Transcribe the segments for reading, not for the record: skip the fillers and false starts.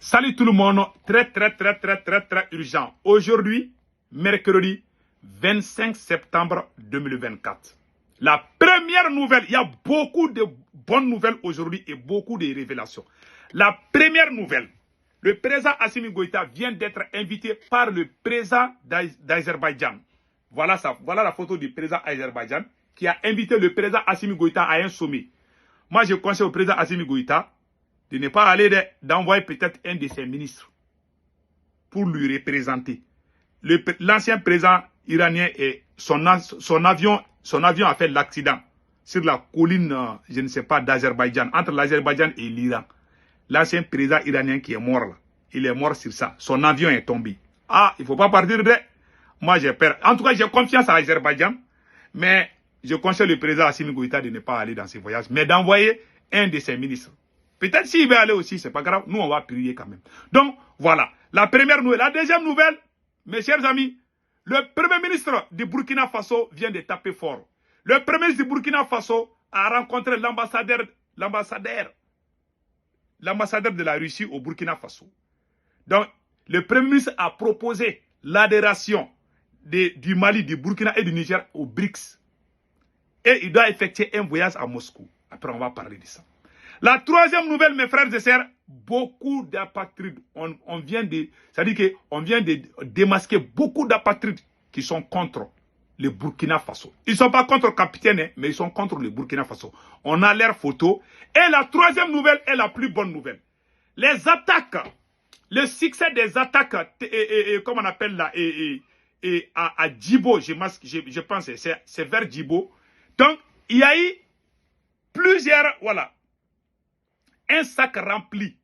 Salut tout le monde, très urgent. Aujourd'hui, mercredi 25 septembre 2024. La première nouvelle, il y a beaucoup de bonnes nouvelles aujourd'hui et beaucoup de révélations. La première nouvelle, le président Assimi Goïta vient d'être invité par le président d'Azerbaïdjan. Voilà la photo du président d'Azerbaïdjan qui a invité le président Assimi Goïta à un sommet. Moi, je conseille au président Assimi Goïta de ne pas aller d'envoyer peut-être un de ses ministres pour lui représenter. L'ancien président iranien et son avion a fait l'accident sur la colline, je ne sais pas, d'Azerbaïdjan, entre l'Azerbaïdjan et l'Iran. L'ancien président iranien qui est mort là, il est mort sur ça. Son avion est tombé. Ah, il ne faut pas partir de... Moi, j'ai peur. En tout cas, j'ai confiance à l'Azerbaïdjan, mais je conseille le président Assimi Goïta de ne pas aller dans ces voyages, mais d'envoyer un de ses ministres. Peut-être s'il veut aller aussi, c'est pas grave. Nous, on va prier quand même. Donc, voilà. La première nouvelle. La deuxième nouvelle, mes chers amis, le premier ministre du Burkina Faso vient de taper fort. Le premier ministre du Burkina Faso a rencontré l'ambassadeur de la Russie au Burkina Faso. Donc, le premier ministre a proposé l'adhération du Mali, du Burkina et du Niger au BRICS. Et il doit effectuer un voyage à Moscou. Après, on va parler de ça. La troisième nouvelle, mes frères et sœurs, beaucoup d'apatrides. On vient de démasquer beaucoup d'apatrides qui sont contre le Burkina Faso. Ils ne sont pas contre le capitaine, mais ils sont contre le Burkina Faso. On a leurs photos. Et la troisième nouvelle est la plus bonne nouvelle. Les attaques, le succès des attaques, comme on appelle là, à Djibo, je pense, c'est vers Djibo. Donc, il y a eu plusieurs, voilà, un sac rempli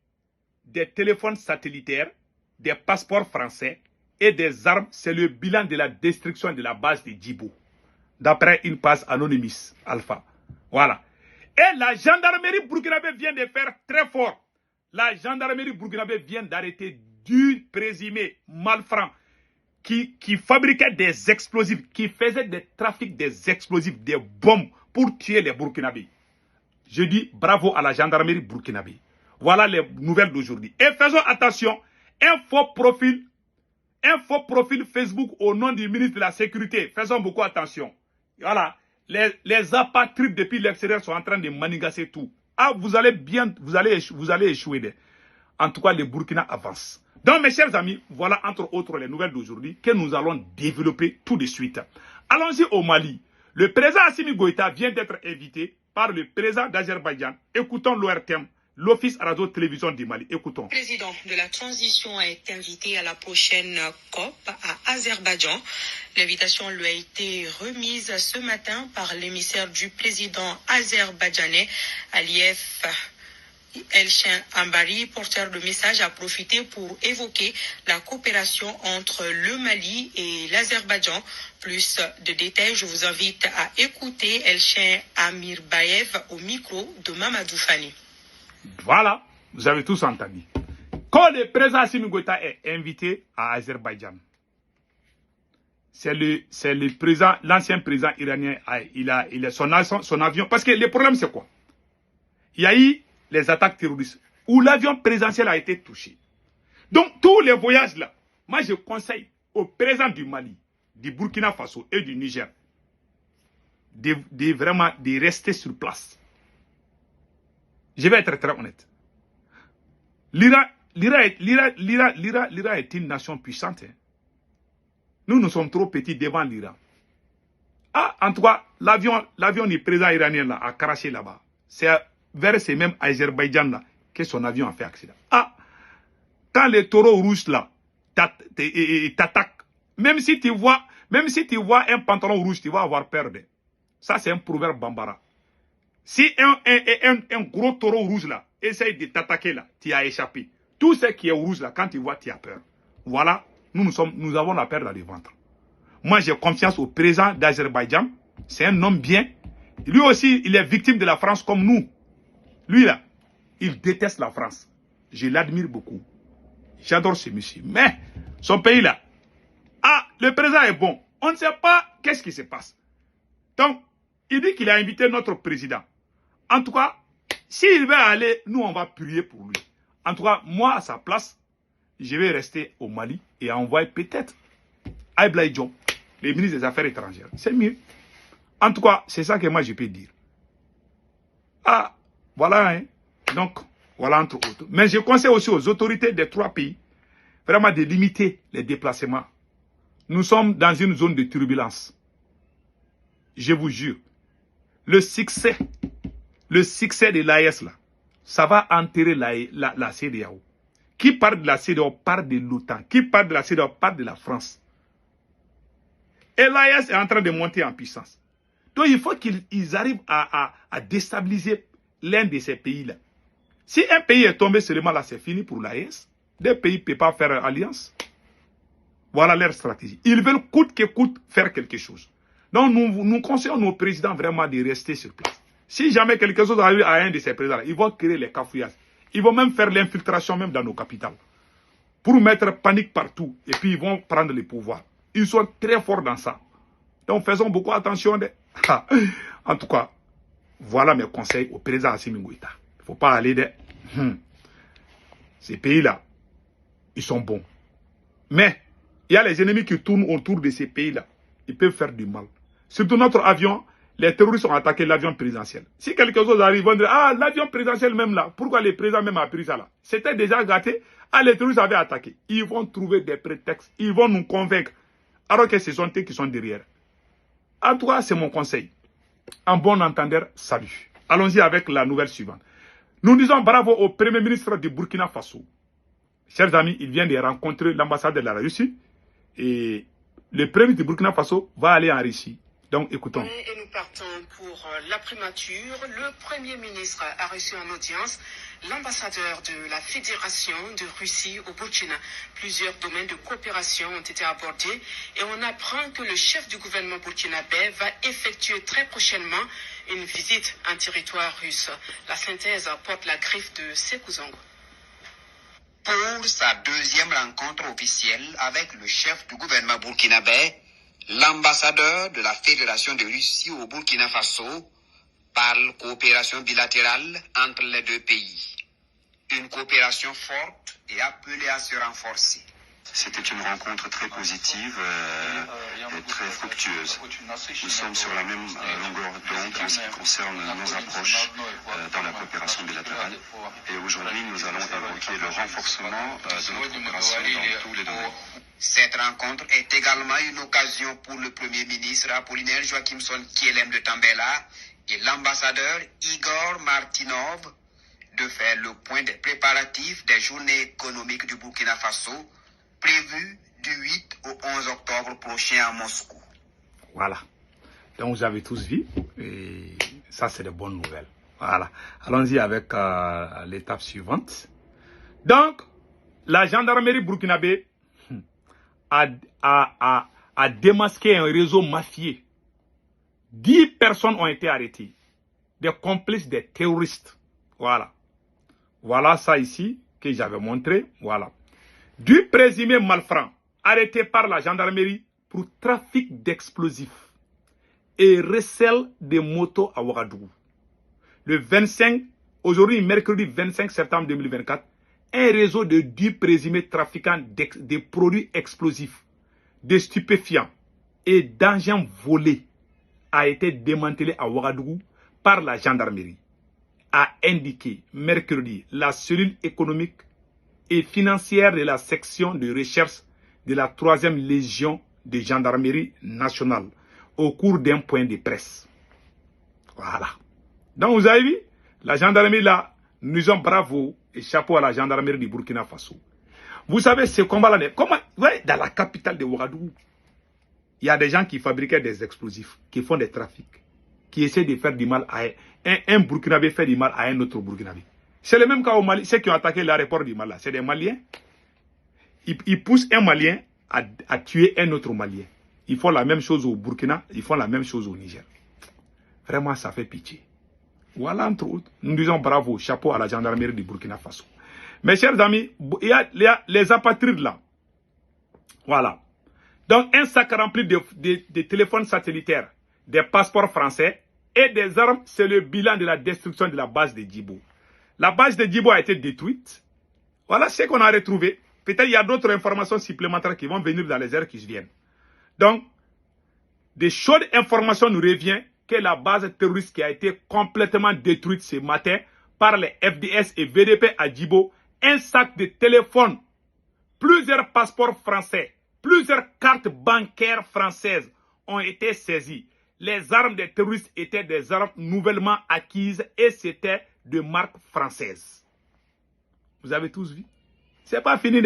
des téléphones satellitaires, des passeports français et des armes. C'est le bilan de la destruction de la base de Djibo, d'après une page Anonymous Alpha. Voilà. Et la gendarmerie burkinabé vient de faire très fort. La gendarmerie burkinabé vient d'arrêter 2 présumés malfrats qui fabriquaient des explosifs, qui faisaient des trafics des explosifs, des bombes pour tuer les Burkinabés. Je dis bravo à la gendarmerie burkinabé. Voilà les nouvelles d'aujourd'hui. Et faisons attention, un faux profil Facebook au nom du ministre de la Sécurité. Faisons beaucoup attention. Voilà, les apatrides depuis l'extérieur sont en train de manigasser tout. Ah, vous allez échouer. En tout cas, le Burkina avance. Donc, mes chers amis, voilà entre autres les nouvelles d'aujourd'hui que nous allons développer tout de suite. Allons-y au Mali. Le président Assimi Goïta vient d'être invité par le président d'Azerbaïdjan. Écoutons l'ORTM, l'Office Radio-Télévision du Mali. Écoutons. Le président de la transition est invité à la prochaine COP à Azerbaïdjan. L'invitation lui a été remise ce matin par l'émissaire du président azerbaïdjanais, Aliyev Elchin Ambari, porteur de message, a profité pour évoquer la coopération entre le Mali et l'Azerbaïdjan. Plus de détails, je vous invite à écouter Elchin Amirbayev au micro de Mamadou Fani. Voilà, vous avez tous entendu. Quand le président Assimi Goïta est invité à Azerbaïdjan, c'est le président, l'ancien président iranien, il a son avion. Parce que le problème c'est quoi? Il y a eu les attaques terroristes où l'avion présidentiel a été touché. Donc tous les voyages là, moi je conseille au président du Mali, du Burkina Faso et du Niger vraiment de rester sur place. Je vais être très honnête. L'Iran est une nation puissante. Hein. Nous sommes trop petits devant l'Iran. Ah, en tout cas, l'avion du président iranien là a craché là-bas. C'est vers ces mêmes Azerbaïdjan là que son avion a fait accident. Ah, quand les taureaux rouges là t'attaquent, même si tu vois un pantalon rouge, tu vas avoir peur de. Ça c'est un proverbe bambara. Si un gros taureau rouge là essaye de t'attaquer là, tu as échappé. Tout ce qui est rouge là, quand tu vois, tu as peur. Voilà, nous avons la peur dans le ventre. Moi j'ai confiance au président d'Azerbaïdjan. C'est un homme bien. Lui aussi, il est victime de la France comme nous. Lui là, il déteste la France. Je l'admire beaucoup. J'adore ce monsieur. Mais, son pays là, ah, le président est bon. On ne sait pas qu'est-ce qui se passe. Donc, il dit qu'il a invité notre président. En tout cas, s'il veut aller, nous on va prier pour lui. En tout cas, moi, à sa place, je vais rester au Mali et envoyer peut-être Abdoulaye Diop, le ministre des Affaires étrangères. C'est mieux. En tout cas, c'est ça que moi, je peux dire. Ah, voilà, hein. Donc, voilà entre autres. Mais je conseille aussi aux autorités des 3 pays vraiment de limiter les déplacements. Nous sommes dans une zone de turbulence. Je vous jure, le succès de l'AES, là, ça va enterrer la CEDEAO. Qui parle de la CEDEAO parle de l'OTAN. Qui parle de la CEDEAO parle de la France. Et l'AES est en train de monter en puissance. Donc il faut qu'ils arrivent à déstabiliser l'un de ces pays-là. Si un pays est tombé seulement là, c'est fini pour l'AES. Des pays ne peuvent pas faire alliance. Voilà leur stratégie. Ils veulent coûte que coûte faire quelque chose. Donc nous conseillons nos présidents vraiment de rester sur place. Si jamais quelque chose arrive à un de ces présidents, ils vont créer les cafouillages. Ils vont même faire l'infiltration même dans nos capitales. Pour mettre panique partout. Et puis ils vont prendre le pouvoir. Ils sont très forts dans ça. Donc faisons beaucoup attention. En tout cas, voilà mes conseils au président Assimi Goïta. Il ne faut pas aller de... Ces pays-là, ils sont bons. Mais il y a les ennemis qui tournent autour de ces pays-là. Ils peuvent faire du mal. Surtout notre avion, les terroristes ont attaqué l'avion présidentiel. Si quelque chose arrive, ils vont dire, ah, l'avion présidentiel même là, pourquoi le président même a pris ça là? C'était déjà gâté. Ah, les terroristes avaient attaqué. Ils vont trouver des prétextes. Ils vont nous convaincre. Alors que ce sont eux qui sont derrière. En tout cas, c'est mon conseil. En bon entendeur, salut. Allons-y avec la nouvelle suivante. Nous disons bravo au Premier ministre du Burkina Faso. Chers amis, il vient de rencontrer l'ambassade de la Russie. Et le Premier ministre du Burkina Faso va aller en Russie. Donc, écoutons. Et nous partons pour la primature. Le Premier ministre a reçu en audience l'ambassadeur de la Fédération de Russie au Burkina. Plusieurs domaines de coopération ont été abordés et on apprend que le chef du gouvernement burkinabé va effectuer très prochainement une visite en territoire russe. La synthèse porte la griffe de Sékou Zongo. Pour sa deuxième rencontre officielle avec le chef du gouvernement burkinabé, l'ambassadeur de la Fédération de Russie au Burkina Faso parle coopération bilatérale entre les deux pays. Une coopération forte et appelée à se renforcer. C'était une rencontre très positive et très fructueuse. Nous sommes sur la même longueur d'onde en ce qui concerne nos approches dans la coopération bilatérale. Et aujourd'hui, nous allons évoquer le renforcement de notre coopération dans tous les domaines. Cette rencontre est également une occasion pour le Premier ministre Apollinaire Joachimson Kielem de Tambela et l'ambassadeur Igor Martinov de faire le point des préparatifs des journées économiques du Burkina Faso prévues du 8 au 11 octobre prochain à Moscou. Voilà. Donc vous avez tous vu et ça c'est de bonnes nouvelles. Voilà. Allons-y avec l'étape suivante. Donc, la gendarmerie burkinabé a démasqué un réseau mafieux. 10 personnes ont été arrêtées. Des complices des terroristes. Voilà. Voilà ça ici que j'avais montré. Voilà. Du présumé malfrat arrêté par la gendarmerie pour trafic d'explosifs et recel de motos à Ouagadougou. Le 25, aujourd'hui mercredi 25 septembre 2024, un réseau de 10 présumés trafiquants de produits explosifs, de stupéfiants et d'engins volés a été démantelé à Ouagadougou par la gendarmerie, a indiqué mercredi la cellule économique et financière de la section de recherche de la 3e Légion de gendarmerie nationale au cours d'un point de presse. Voilà. Donc vous avez vu, la gendarmerie là, nous disons bravo et chapeau à la gendarmerie du Burkina Faso. Vous savez, ce combat-là, ouais, dans la capitale de Ouagadougou, il y a des gens qui fabriquaient des explosifs, qui font des trafics, qui essaient de faire du mal à un Burkinabé fait du mal à un autre Burkinabé. C'est le même cas au Mali. Ceux qui ont attaqué l'aéroport du Mali, c'est des Maliens. Ils poussent un Malien à tuer un autre Malien. Ils font la même chose au Burkina, ils font la même chose au Niger. Vraiment, ça fait pitié. Voilà, entre autres, nous disons bravo, chapeau à la gendarmerie du Burkina Faso. Mes chers amis, il y a les apatrides là. Voilà. Donc, un sac rempli de téléphones satellitaires, des passeports français et des armes, c'est le bilan de la destruction de la base de Djibo. La base de Djibo a été détruite Voilà ce qu'on a retrouvé. Peut-être il y a d'autres informations supplémentaires qui vont venir dans les heures qui viennent. Donc, des chaudes informations nous reviennent que la base terroriste qui a été complètement détruite ce matin par les FDS et VDP à Djibo, un sac de téléphone, plusieurs passeports français, plusieurs cartes bancaires françaises ont été saisies. Les armes des terroristes étaient des armes nouvellement acquises et c'était de marque française. Vous avez tous vu? C'est pas fini.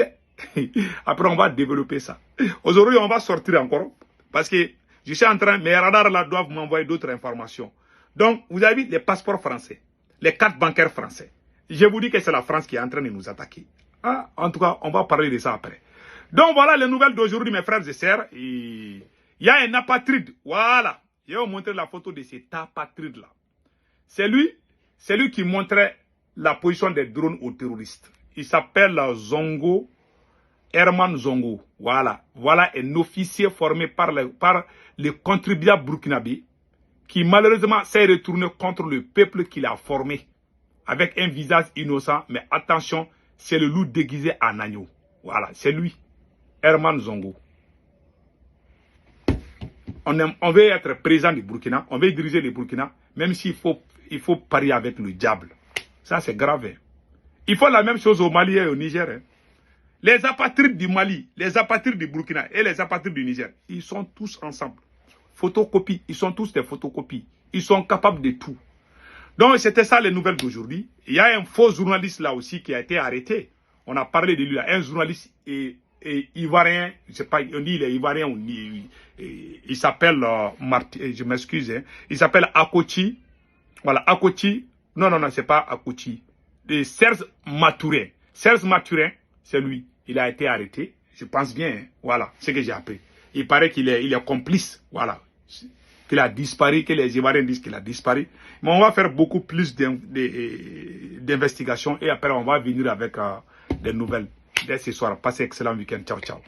Après, on va développer ça. Aujourd'hui, on va sortir encore parce que je suis en train, mes radars là doivent m'envoyer d'autres informations. Donc, vous avez vu les passeports français, les cartes bancaires français. Je vous dis que c'est la France qui est en train de nous attaquer. Ah, en tout cas, on va parler de ça après. Donc, voilà les nouvelles d'aujourd'hui, mes frères et sœurs. Il y a un apatride. Voilà. Je vais vous montrer la photo de cet apatride-là. C'est lui qui montrait la position des drones aux terroristes. Il s'appelle Zongo, Herman Zongo. Voilà. Voilà un officier formé par les contribuables burkinabés qui malheureusement s'est retourné contre le peuple qu'il a formé. Avec un visage innocent, mais attention, c'est le loup déguisé en agneau. Voilà, c'est lui, Herman Zongo. On veut être président du Burkina, on veut diriger le Burkina, même s'il faut parier avec le diable. Ça, c'est grave. Hein. Il faut la même chose au Mali et au Niger. Hein. Les apatrides du Mali, les apatrides du Burkina et les apatrides du Niger, ils sont tous ensemble. Photocopie, ils sont tous des photocopies. Ils sont capables de tout. Donc, c'était ça les nouvelles d'aujourd'hui. Il y a un faux journaliste là aussi qui a été arrêté. On a parlé de lui là. Un journaliste ivoirien, je sais pas, on dit il est ivoirien, il s'appelle, je m'excuse, hein, il s'appelle Akochi. Voilà, Akochi. Non, c'est pas Akochi. Serge Mathurin. Serge Mathurin, c'est lui. Il a été arrêté. Je pense bien, hein. Voilà, c'est ce que j'ai appris. Il paraît qu'il est complice. Voilà. Qu'il a disparu, que les Ivoiriens disent qu'il a disparu. Mais on va faire beaucoup plus d'investigations et après on va venir avec des nouvelles dès ce soir. Passez un excellent week-end. Ciao, ciao.